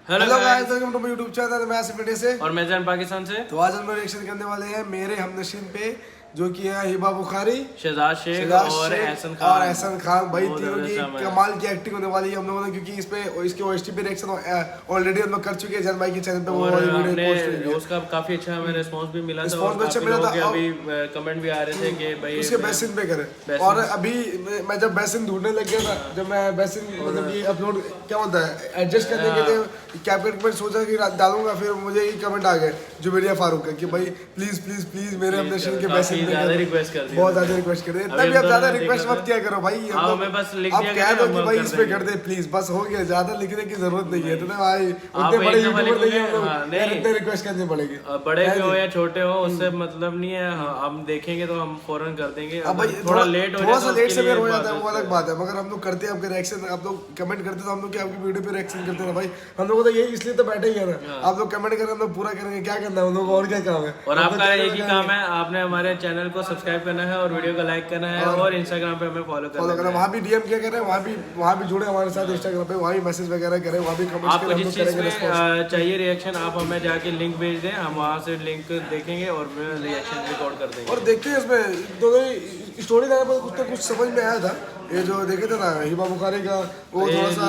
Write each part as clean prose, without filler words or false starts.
Hello guys, welcome to my YouTube channel. मैं Asif India से और मैं जैन पाकिस्तान से। तो आज हम लोग रिएक्शन करने वाले हैं मेरे हमनशीन पे, जो कि है हिबा बुखारी, शहजाद शेख और एहसन खान। और एहसन खान भाई, बहुत तीनों की ज़्यादा कमाल की एक्टिंग होने वाली है हम लोगों ने, क्योंकि इस पे इसके ओएसटी पे रिएक्शन ऑलरेडी हम लोग कर चुके हैं जैन भाई के चैनल पे। वो और वाली वीडियो हमने पोस्ट हुई है, उसका काफी अच्छा हमें रिस्पांस भी मिला था। रिस्पांस और भी अच्छा काफी मिला लोगों था। के अभी कमेंट भी आ रहे थे कि भाई उसके बेसिन पे करे। और अभी मैं जब बेसिन ढूंढने लग गया था, जब मैं बेसिन मतलब ये अपलोड क्या होता है एडजस्ट करने के लिए कैप्टन में सोचा कि डालूंगा, फिर मुझे ये कमेंट आ गए जुबेरिया फारूक का कि भाई प्लीज प्लीज प्लीज मेरे हमनशीन के बेसिन पे ज्यादा रिक्वेस्ट कर दी, बहुत ज्यादा रिक्वेस्ट कर रहे हैं। इतना भी आप ज्यादा रिक्वेस्ट मत किया करो भाई, हाँ, मैं बस लिख आप दिया कह दो कि कि हम भाई कर इस पे देंगे। कर दे प्लीज, बस हो गया। ज्यादा लिखने की जरूरत नहीं है इतना भाई, आप उतने बड़े एक दफा यूट्यूबर नहीं है हम लिखोगे, लोग, हाँ, नहीं। इतने रिक्वेस्ट करनी पड़ेगी। बड़े भी हो या छोटे हो उससे मतलब नहीं है। हाँ, हम देखेंगे तो हम फौरन कर देंगे। अब भाई थोड़ा लेट हो थोड़ा जाए सा तो लेट उसके से लिए हो बात जाता है, वो होती अलग बात है। मगर हम लोग करते हैं आपके रिएक्शन, आप लोग कमेंट करते तो हम लोग आपकी वीडियो पे रिएक्शन करते हैं भाई। हम लोग तो यही इसलिए तो बैठे ही है ना, आप लोग कमेंट करें हम लोग पूरा करेंगे। क्या करना है हम लोग, और क्या काम है। और आपका एक ही काम है, आपने हमारे चैनल को सब्सक्राइब करना है और वीडियो को लाइक करना है और इंस्टाग्राम पे हमें फॉलो करना है। वहाँ भी डीएम क्या करें, वहाँ भी जुड़े हमारे साथ इंस्टाग्राम पे, वहाँ भी मैसेज वगैरह करें, वहाँ भी कमेंट्स आपको करें, हम जिस लोग चीज़ करेंगे में रिस्पॉन्स। चाहिए रिएक्शन आप हमें जाके लिंक भेज दें, हम वहाँ से लिंक देखेंगे और रिएक्शन रिकॉर्ड कर देंगे। और देखते हैं इसमें दोनों स्टोरी लाइन पर कुछ तो कुछ समझ में आया था। ये जो देखे थे ना हिबा बुखारी का, वो थोड़ा सा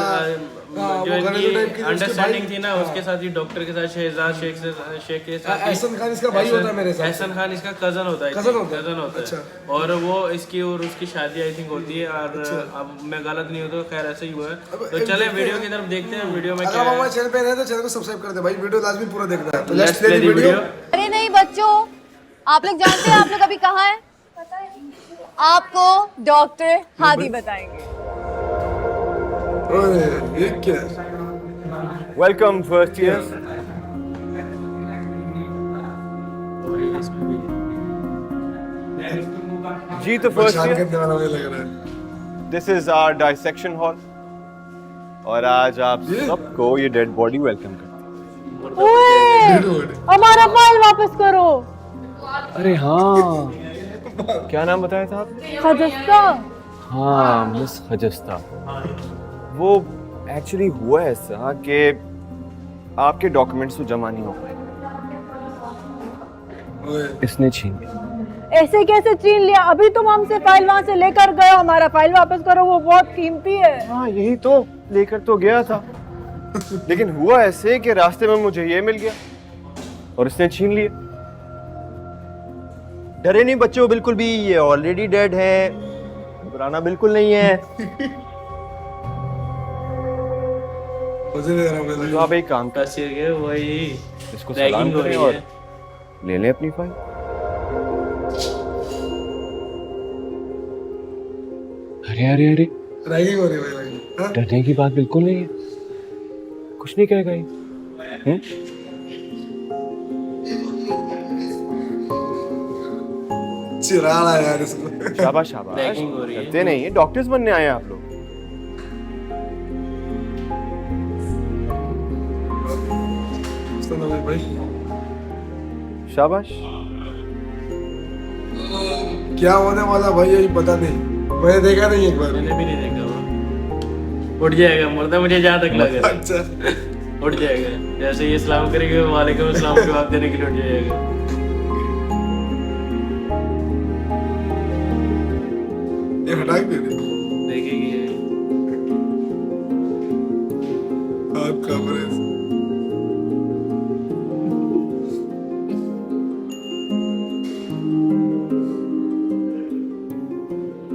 जो इनकी अंडरस्टैंडिंग थी ना, उसके साथ ही डॉक्टर के साथ शहजाद शेख के साथ एहसन खान इसका भाई होता है मेरे साथ। एहसन खान इसका कजन होता है। कजन होता है। कजन होता है। अच्छा। और वो इसकी और उसकी शादी आई थिंक होती है। और अब मैं गलत नहीं हूँ तो खैर ऐसे ही हुआ है। तो चले वीडियो की तरफ देखते हैं वीडियो में अगर क्या आप है। हमारे चैनल पे नए हैं तो चैनल को सब्सक्राइब कर दे भाई, वीडियो लाजमी पूरा देखना है। तो लेट्स प्ले द वीडियो। अरे नहीं बच्चों, आप लोग जानते हैं आप लोग अभी कहाँ हैं? आपको डॉक्टर हादी बताएंगे। ओए ये क्या वेलकम फर्स्ट ईयर। जी तो फर्स्ट परेशान ईयर, करने वाला मुझे लग रहा है। This is our dissection hall और आज आप सबको ये डेड बॉडी वेलकम करती ओए, हमारा फाइल वापस करो। है। अरे हाँ, क्या नाम बताया था आपने? खजस्ता। हाँ, मिस खजस्ता। वो एक्चुअली हुआ ऐसा कि आपके डॉक्यूमेंट्स तो जमा नहीं हो पाए, ओए इसने छीन लिया। ऐसे कैसे छीन लिया? अभी तुम हमसे फाइल वहाँ से लेकर गए हो, हमारा फाइल वापस करो, वो बहुत कीमती है। हाँ यही तो, लेकर तो गया था लेकिन हुआ ऐसे कि रास्ते में मुझे ये मिल गया और इसने छीन लिया। डरे नहीं बच्चों बिल्कुल भी, ये ऑलरेडी डेड है, घबराना बिल्कुल नहीं है। मुझे लग रहा है तो आप एक काम कर, तस्वीर के वही इसको Ragging सलाम हो करें रही और है। ले लें अपनी फाइल। अरे अरे अरे, रैगिंग हो रही है भाई। हाँ? डरने की बात बिल्कुल नहीं है, कुछ नहीं कहेगा ये। चिढ़ा रहा है यार इसको। शाबाश शाबाश, Ragging हो रही है। डरते नहीं है, डॉक्टर्स बनने आए हैं आप लोग। सुनो भाई, शाबाश। क्या होने वाला भाई यही पता नहीं, मैंने देखा नहीं एक बार। मैंने भी नहीं देखा वो। उठ जाएगा मुर्दा, मुझे जहाँ तक लग रहा है अच्छा उठ जाएगा। जैसे ये सलाम करेंगे वालेकुम अस्सलाम के जवाब देने के लिए उठ जाएगा। ये हटा के दे देखेगी ये। आपका प्रेस।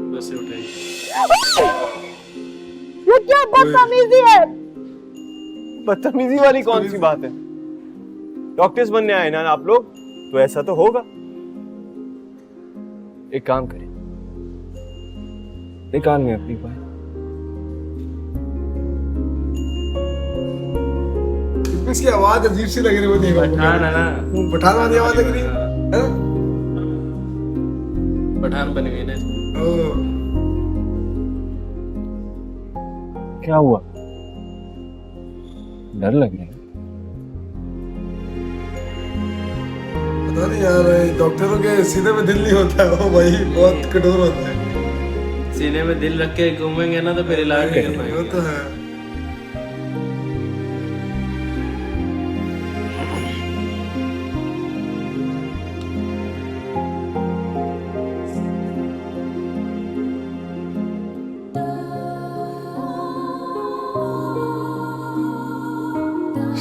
बस से उठाएगी। ये क्या बदतमीजी है? बदतमीजी वाली कौन सी बात है? डॉक्टर्स बनने आए ना आप लोग, तो ऐसा तो होगा। एक काम करें, निकाल में अपनी फाइल। इसकी आवाज अजीब सी लग रही है, वो देखो पठान है ना, पठान वाली आवाज लग रही है ना? पठान बन गई ना। ओह, क्या हुआ, डर लग रहा है? पता नहीं यार, डॉक्टरों के सीने में दिल नहीं होता है, वो भाई बहुत कठोर होता है। सीने में दिल रख के घूमेंगे ना तो फिर इलाज नहीं कर वो पाएंगे। तो है।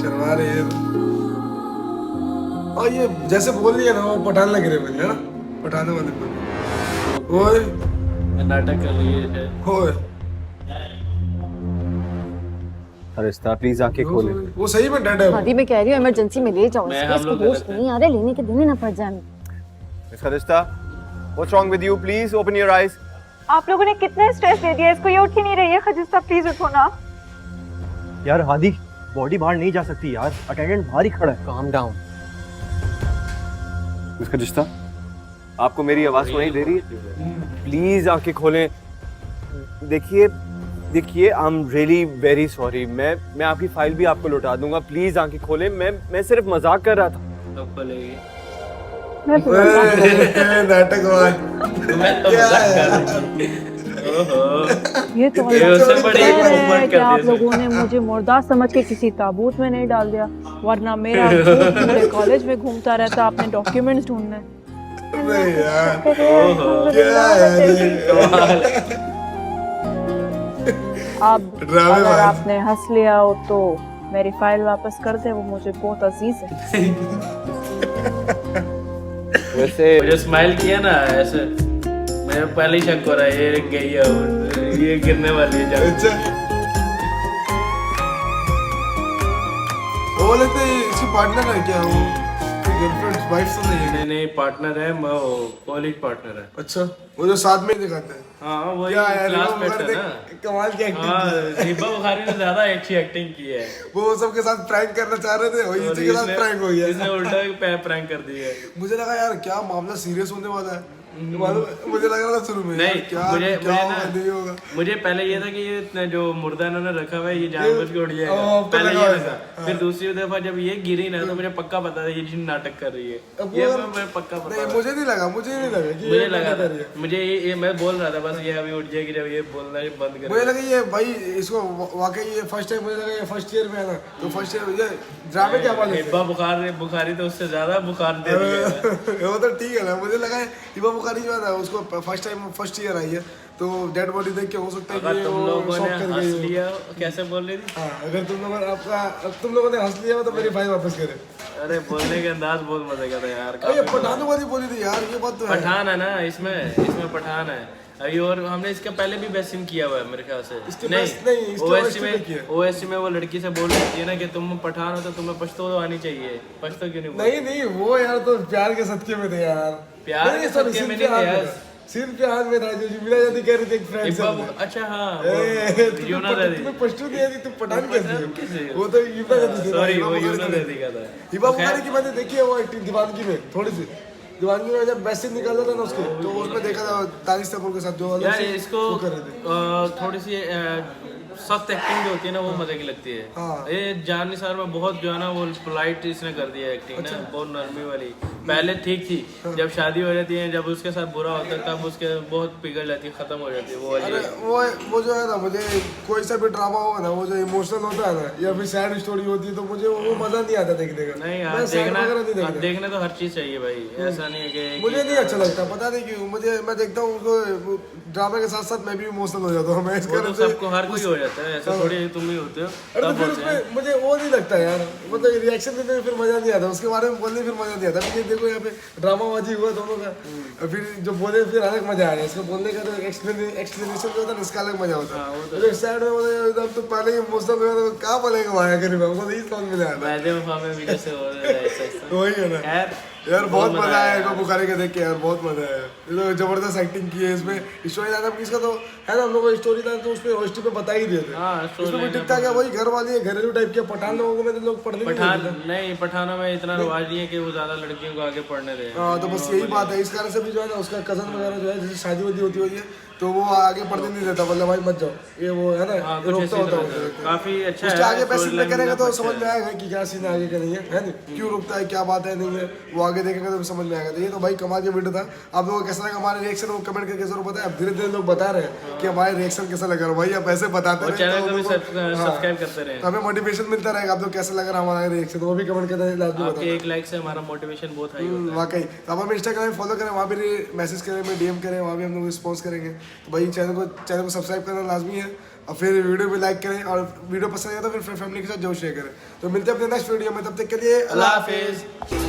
शर्मा रही है। और ये जैसे बोल रही है ना वो पठान लग रहे बन है ना, पठाने वाले बन। ओए नाटक कर रही है। ओए हरिस्ता प्लीज आंखें खोले। वो सही में डेड है। हादी मैं कह रही हूँ इमरजेंसी में ले जाओ मैं इसको, हम इसको लोग होश गलत हैं। नहीं आ रहा, लेने के देने ना पड़ जाए। Miss Harista, what's wrong with you? Please open your eyes. आप लोगों ने कितना स्ट्रेस दे दिया इसको, ये उठ ही नहीं रही है। खजिस्ता प्लीज उठो ना। यार हादी, बॉडी बाहर नहीं जा सकती यार, अटेंडेंट बाहर ही खड़ा है। Calm down. मिस हरिस्ता, आपको मेरी आवाज सुनाई दे रही है? प्लीज आंखें खोलें। देखिए देखिए, I am really very sorry. मैं आपकी फाइल भी आपको लौटा दूंगा। प्लीज आंखें खोलें। मैं सिर्फ मजाक कर रहा था। तो बोलेगी नाटकवाद। मैं तो मजाक कर रही थी। ओहो ये तो ये उससे बड़ी है movement कि कर आप दी लोगों ने मुझे मुर्दा समझ के किसी ताबूत में नहीं डाल दिया, वरना मेरा भूत पूरे कॉलेज में घूमता रहता। आपने डॉक्यूमेंट्स ढूंढने। नहीं यार, ओहो क्या है ये? कमाल। अब ड्रामे अगर बाज। आपने हंस लिया हो तो मेरी फाइल वापस कर दे, वो मुझे बहुत अजीज है। वैसे मुझे स्माइल किया ना ऐसे, मुझे पहले ही शक हो रहा है ये गई है और ये गिरने वाली है जब। अच्छा वो बोले थे इसकी पार्टनर है क्या? वो गर्लफ्रेंड वाइफ तो नहीं है? नहीं नहीं पार्टनर है, वो कॉलेज पार्टनर है। अच्छा वो जो साथ में ही दिखाते हैं। हाँ वही क्या यार, क्लासमेट वो है ना। कमाल की एक्टिंग हाँ की है। हिब्बा बुखारी ने ज्यादा अच्छी एक्टिंग की है। वो सबके साथ प्रैंक करना चाह रहे थे, वही और इसी के साथ प्रैंक हो गया। इसने उल्टा प्रैंक कर दी है। मुझे लगा यार क्या मामला सीरियस होने वाला है। मालूम मुझे लग रहा था शुरू में यार, नहीं क्या मुझे क्या मुझे होगा ना नहीं होगा। मुझे पहले ये था कि ये इतना जो मुर्दा इन्होंने रखा हुआ है ये जानबूझ के उड़ जाएगा। अब तो पहले लगा ये हुआ लगा, है। फिर दूसरी दफा जब ये गिरी ना तो मुझे पक्का पता था ये जिन नाटक कर रही है। अब ये वो- मैं पक्का पता नहीं था। मुझे नहीं लगा कि मुझे ये लगा नाटक था, कर रही है। मुझे ये मैं बोल रहा था बस ये अभी उठ जाएगी जब ये बोलना ही बंद मुझे करेगा। लगा ये भाई इसको वाकई ये फर्स्ट टाइम, मुझे लगा ये फर्स्ट ईयर में है ना, तो फर्स्ट ईयर ये ड्रामे क्या वाले थे? हिब्बा बुखारी तो उससे ज्यादा बुखार दे दिया है। वो तो ठीक है ना, मुझे लगा हिबा बुखारी जो है ना उसको first time first year I है, तो डेड बॉडी देख के हो सकता है अगर कि तुम वो लोगों शॉक ने कर हंस गई हो। लिया कैसे बोल रही थी? हाँ, अगर तुम लोगों ने हंस लिया हो तो मेरी फाइल वापस करे। अरे बोलने का अंदाज बहुत मजे का था यार। अरे ये पठानों वाली बोली थी यार, ये बात तो है। पठान है ना इसमें पठान है अभी। और हमने इसका पहले भी बेसिम किया हुआ है मेरे ख्याल से। इसके best नहीं, इसके ओएससी OST में किया। ओएससी में वो लड़की से बोल रही थी ना कि तुम पठान हो तो तुम्हें पछतो तो आनी चाहिए। पछतो क्यों नहीं बोल? नहीं वो यार तो प्यार के सदके में थे यार। प्यार के sorry, सदके में सिर्फ नहीं थे प्यार यार। सिर्फ प्यार में था जो मिला जाती कह रही थी एक फ्रेंड से। अच्छा हाँ यूना तुम्हें पश्तो दिया थी, तुम पठान कैसे कैसे? हो? वो तो यूना जाती थी। सॉरी वो यूना दे दी का था। हिबा बुखारी की मैंने देखी है वो एक्टिंग दीवानगी में, थोड़ी सी दीवानगी में जब बेस्ट सीन निकाला था ना उसके, तो उसमें देखा था दानिश तैमूर के साथ जो अलग यार से इसको वो कर रहे थे। थोड़ी सी सख्त एक्टिंग जो होती है ना वो मजे की लगती है। हाँ। ये जान निसार में बहुत जो है ना वो पोलाइट इसने कर दिया एक्टिंग अच्छा। ना, बहुत नरमी वाली। पहले ठीक थी, हाँ। जब शादी हो जाती है, जब उसके साथ बुरा होता है तब उसके बहुत पिघल जाती है, खत्म हो जाती है वो वाली। अरे वो जो है ना, मुझे कोई सा भी ड्रामा होगा ना, वो जो इमोशनल होता है ना या फिर सैड स्टोरी होती है, तो मुझे वो मजा नहीं आता देखने का। नहीं मैं यार sad देखना वगैरह नहीं देखता। देखने तो हर चीज चाहिए भाई, ऐसा नहीं है कि मुझे नहीं अच्छा लगता, पता नहीं क्यों। मैं देखता हूँ उनको ड्रामा के साथ साथ मैं भी इमोशनल हो जाता हूँ। मैं इस वो तो कारण से सबको हर कोई हो जाता है, ऐसा थोड़ी तुम ही होते हो। अरे तो तब फिर होते हैं। उसमें मुझे वो नहीं लगता यार, मतलब रिएक्शन देने में फिर मजा नहीं आता, उसके बारे में बोलने में फिर मजा नहीं आता। क्योंकि देखो यहाँ पे ड्रामाबाजी हुआ दोनों का, और फिर जो बोले फिर अलग मजा आया। इसको बोलने का तो एक्सप्लेनेशन जो होता है इसका अलग मजा होता हाँ, वो तो है। साइड में बोले एकदम तो पहले ही इमोशनल हुआ तो क्या बोलेगा भाई, करीब हमको नहीं समझ में नहीं आता। वायदे वफा में भी जैसे हो रहा है ऐसा। वही है ना खैर यार, बहुत मजा आया इनको बुखारी के देख के यार, बहुत मजा आया। ये तो जबरदस्त एक्टिंग की है इसमें। स्टोरी लाइन इसका तो है ना, हम लोग को स्टोरी लाइन तो उसमें OST पे बता ही दिए थे। हाँ, story इसमें भी line ठीक ठाक है, वही घर वाली है, घरेलू टाइप के। पठान लोगों को में तो लोग पढ़ने नहीं पठान देते थे। नहीं, पठानों में इतना रिवाज नहीं है कि वो ज्यादा लड़कियों को आगे पढ़ने दे। हाँ, तो बस यही बात है। इस कारण से भी जो है ना, उसका कजन वगैरह जो है, जैसे शादी वादी होती है तो वो आगे पढ़ने नहीं देता, मतलब भाई मत जाओ, ये वो है ना, हाँ, ये कुछ रोकता ऐसी होता तरह से। है। काफी अच्छा उसके है, आगे पैसे story पे line करेगा तो मतलब समझ अच्छा में आएगा कि क्या सीन आगे का नहीं है नहीं? क्यों रुकता है, क्या बात है नहीं है, वो आगे देखेंगे तो समझ में आएगा। तो ये तो भाई कमाल के वीडियो था। आप लोगों को कैसा लगा हमारे रिएक्शन, वो कमेंट करके जरूर बताएं। अब धीरे धीरे लोग बता रहे हैं कि हमारे रिएक्शन कैसा लगा रहा है। भाई आप ऐसे बताते और रहे चैनल तो को भी लोगों सब्सक्राइब करते रहे। तो हमें मोटिवेशन मिलता रहेगा। आप लोग कैसा लग रहा है हमारा रिएक्शन, वो भी कमेंट करके लाजमी आपके बताना। एक लाइक से हमारा मोटिवेशन बहुत हाई होता है। वाकई। तो आप हमें इंस्टाग्राम में फॉलो करें, वहाँ भी मैसेज करें, हमें DM करें, वहाँ भी हम लोग रिस्पॉन्स करेंगे। तो भाई चैनल को सब्सक्राइब करना लाजमी है, और फिर वीडियो को लाइक करें, और वीडियो पसंद आए तो फिर फैमिली के साथ जरूर शेयर करें। तो मिलते हैं अपने नेक्स्ट वीडियो में, तब तक के लिए अल्लाह हाफिज़।